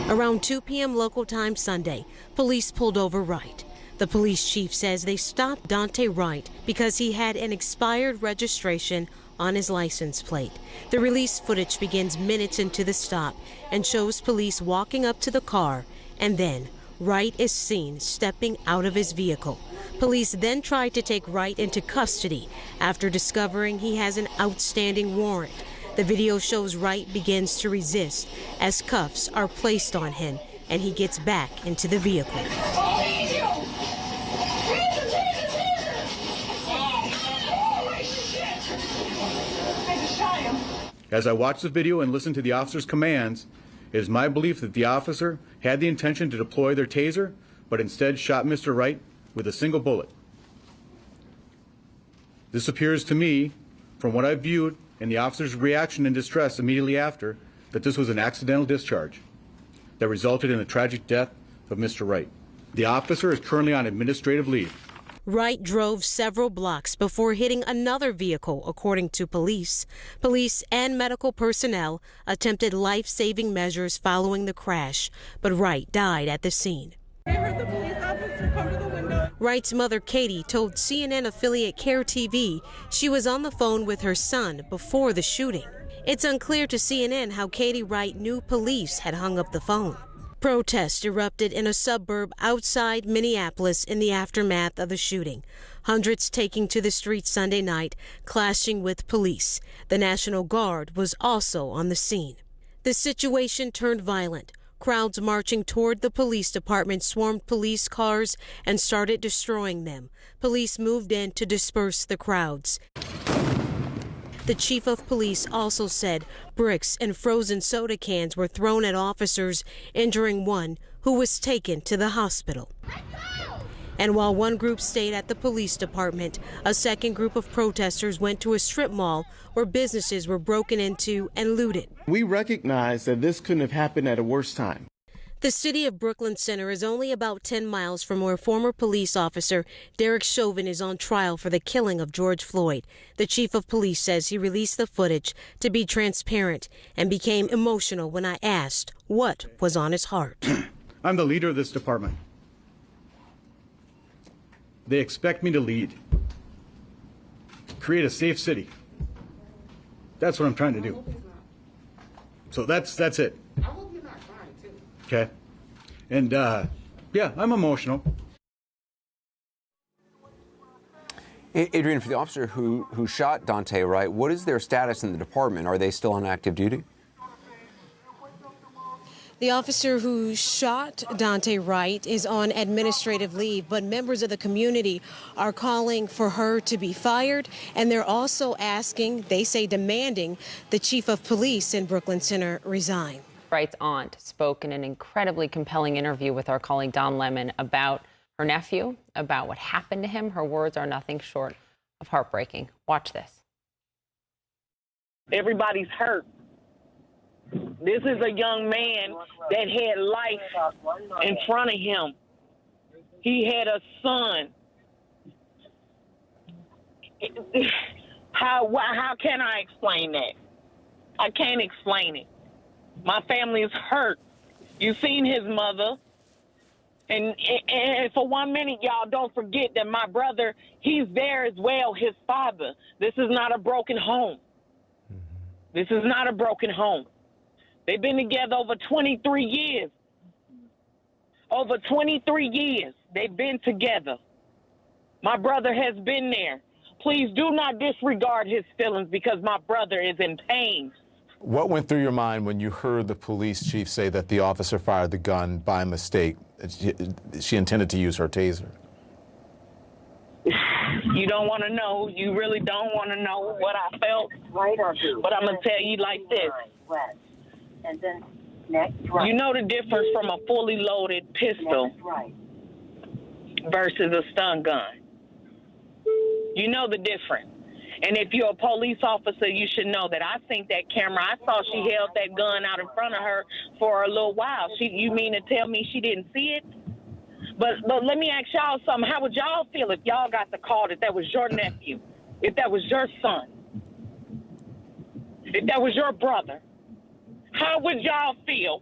Around 2 p.m. local time Sunday, police pulled over Wright. The police chief says they stopped Daunte Wright because he had an expired registration on his license plate. The release footage begins minutes into the stop and shows police walking up to the car, and then Wright is seen stepping out of his vehicle. Police then tried to take Wright into custody after discovering he has an outstanding warrant. The video shows Wright begins to resist as cuffs are placed on him and he gets back into the vehicle. As I watch the video and listen to the officer's commands, it is my belief that the officer had the intention to deploy their taser, but instead shot Mr. Wright with a single bullet. This appears to me, from what I've viewed and the officer's reaction and distress immediately after, that this was an accidental discharge that resulted in the tragic death of Mr. Wright. The officer is currently on administrative leave. Wright drove several blocks before hitting another vehicle, according to police. Police and medical personnel attempted life-saving measures following the crash, but Wright died at the scene. I heard the police officer come to the window. Wright's mother, Katie, told CNN affiliate Care TV she was on the phone with her son before the shooting. It's unclear to CNN how Katie Wright knew police had hung up the phone. Protests erupted in a suburb outside Minneapolis in the aftermath of the shooting. Hundreds taking to the streets Sunday night, clashing with police. The National Guard was also on the scene. The situation turned violent. Crowds marching toward the police department swarmed police cars and started destroying them. Police moved in to disperse the crowds. The chief of police also said bricks and frozen soda cans were thrown at officers, injuring one who was taken to the hospital. And while one group stayed at the police department, a second group of protesters went to a strip mall where businesses were broken into and looted. We recognize that this couldn't have happened at a worse time. The city of Brooklyn Center is only about 10 miles from where former police officer Derek Chauvin is on trial for the killing of George Floyd. The chief of police says he released the footage to be transparent and became emotional when I asked what was on his heart. I'm the leader of this department. They expect me to lead, create a safe city. That's what I'm trying to do. So that's it. Okay. And, yeah, I'm emotional. Adrian, for the officer who shot Daunte Wright, what is their status in the department? Are they still on active duty? The officer who shot Daunte Wright is on administrative leave, but members of the community are calling for her to be fired, and they're also asking, they say demanding, the chief of police in Brooklyn Center resign. Wright's aunt spoke in an incredibly compelling interview with our colleague Don Lemon about her nephew, about what happened to him. Her words are nothing short of heartbreaking. Watch this. Everybody's hurt. This is a young man that had life in front of him. He had a son. How can I explain that? I can't explain it. My family is hurt. You've seen his mother. And for 1 minute, y'all don't forget that my brother, he's there as well, his father. This is not a broken home. This is not a broken home. They've been together over 23 years. Over 23 years, they've been together. My brother has been there. Please do not disregard his feelings because my brother is in pain. What went through your mind when you heard the police chief say that the officer fired the gun by mistake? She intended to use her taser. You don't want to know. You really don't want to know what I felt. Right or blue. But I'm going to tell you like this. West. And then next right. You know the difference from a fully loaded pistol right. versus a stun gun. You know the difference. And if you're a police officer, you should know that. I seen that camera. I saw she held that gun out in front of her for a little while. You mean to tell me she didn't see it? But let me ask y'all something. How would y'all feel if y'all got the call that was your nephew, if that was your son, if that was your brother? How would y'all feel?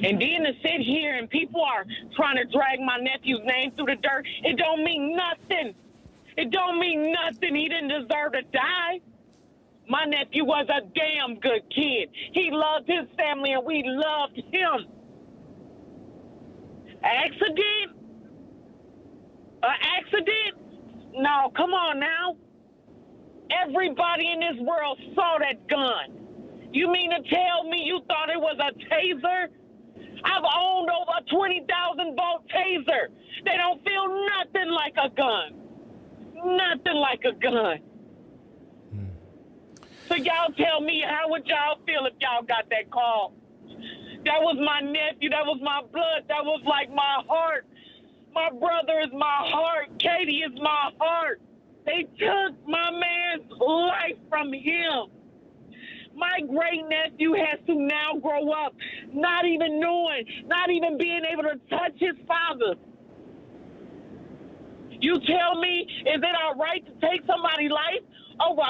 And then to sit here and people are trying to drag my nephew's name through the dirt, it don't mean nothing. It don't mean nothing. He didn't deserve to die. My nephew was a damn good kid. He loved his family and we loved him. Accident? An accident? No, come on now. Everybody in this world saw that gun. You mean to tell me you thought it was a taser? I've owned over a 20,000 volt taser. They don't feel nothing like a gun. Nothing like a gun. So y'all tell me, how would y'all feel if y'all got that call? That was my nephew. That was my blood. That was like my heart. My brother is my heart. Katie is my heart. They took my man's life from him. My great-nephew has to now grow up, not even knowing, not even being able to touch his father. You tell me, is it all right to take somebody's life over,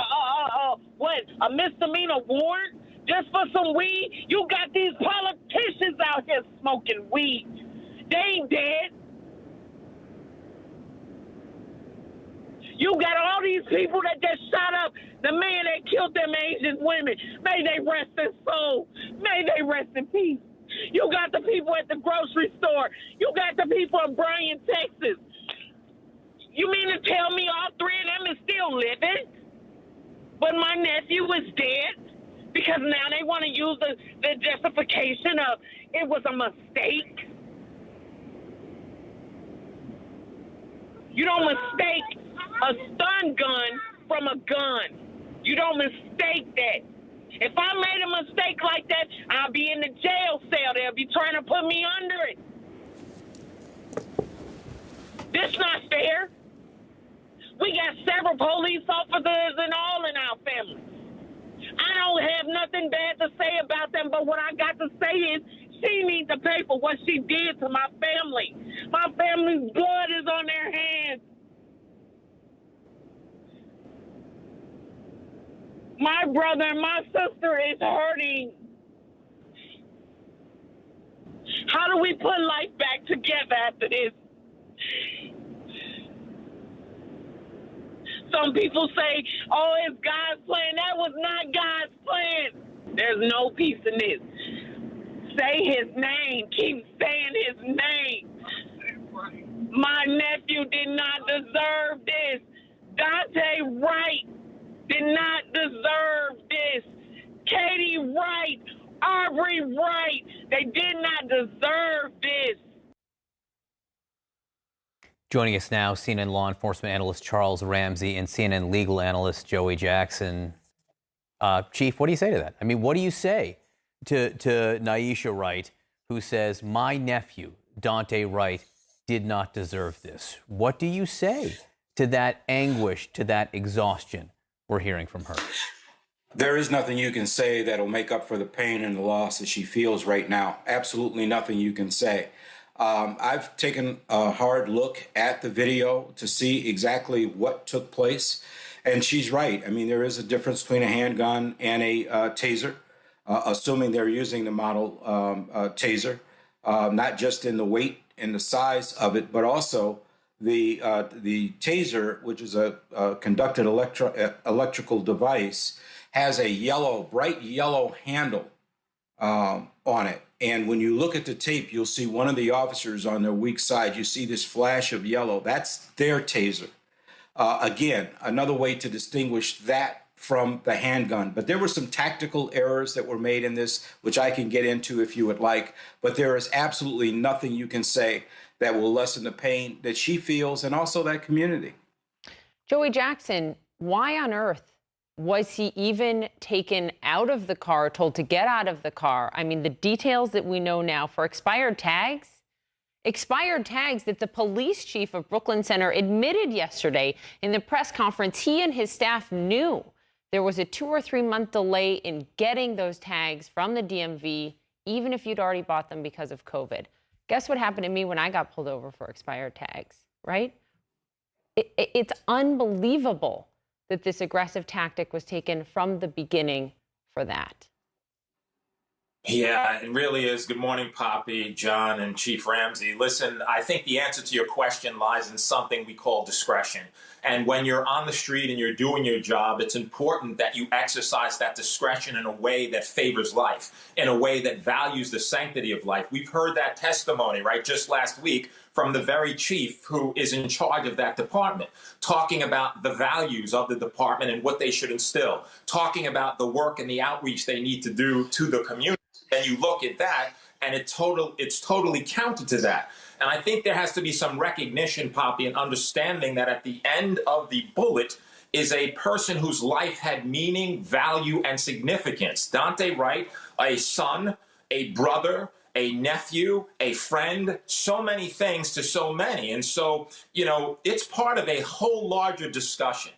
a misdemeanor warrant just for some weed? You got these politicians out here smoking weed. They ain't dead. You got all these people that just shot up the man that killed them Asian women. May they rest in soul. May they rest in peace. You got the people at the grocery store. You got the people in Bryan, Texas. You mean to tell me all three of them is still living? But my nephew is dead? Because now they want to use the justification of it was a mistake. You don't mistake a stun gun from a gun. You don't mistake that. If I made a mistake like that, I'll be in the jail cell. They'll be trying to put me under it. This not fair. We got several police officers and all in our family. I don't have nothing bad to say about them, but what I got to say is she needs to pay for what she did to my family. My family's blood is on their hands. My brother and my sister is hurting. How do we put life back together after this? Some people say, oh, it's God's plan. That was not God's plan. There's no peace in this. Say his name. Keep saying his name. My nephew did not deserve this. Daunte Wright did not deserve this. Katie Wright, Aubrey Wright, they did not deserve this. Joining us now, CNN law enforcement analyst Charles Ramsey and CNN legal analyst Joey Jackson. Chief, what do you say to that? I mean, what do you say to Naisha Wright, who says, my nephew, Daunte Wright, did not deserve this? What do you say to that anguish, to that exhaustion we're hearing from her? There is nothing you can say that'll make up for the pain and the loss that she feels right now. Absolutely nothing you can say. I've taken a hard look at the video to see exactly what took place. And she's right. I mean, there is a difference between a handgun and a taser, assuming they're using the model taser, not just in the weight and the size of it, but also the taser, which is a conducted electrical device, has a bright yellow handle on it. And when you look at the tape, you'll see one of the officers on their weak side. You see this flash of yellow. That's their taser. Again, another way to distinguish that from the handgun. But there were some tactical errors that were made in this, which I can get into if you would like. But there is absolutely nothing you can say that will lessen the pain that she feels and also that community. Joey Jackson, why on earth was he even taken out of the car, told to get out of the car? I mean, the details that we know now for expired tags that the police chief of Brooklyn Center admitted yesterday in the press conference he and his staff knew there was a 2 or 3 month delay in getting those tags from the DMV, even if you'd already bought them because of COVID. Guess what happened to me when I got pulled over for expired tags, right? It's unbelievable that this aggressive tactic was taken from the beginning for that. Yeah, it really is. Good morning, Poppy, John, and Chief Ramsey. Listen, I think the answer to your question lies in something we call discretion. And when you're on the street and you're doing your job, it's important that you exercise that discretion in a way that favors life, in a way that values the sanctity of life. We've heard that testimony, right, just last week from the very chief who is in charge of that department, talking about the values of the department and what they should instill, talking about the work and the outreach they need to do to the community. And you look at that, and it's totally counter to that. And I think there has to be some recognition, Poppy, and understanding that at the end of the bullet is a person whose life had meaning, value, and significance. Daunte Wright, a son, a brother, a nephew, a friend, so many things to so many. And so, you know, it's part of a whole larger discussion.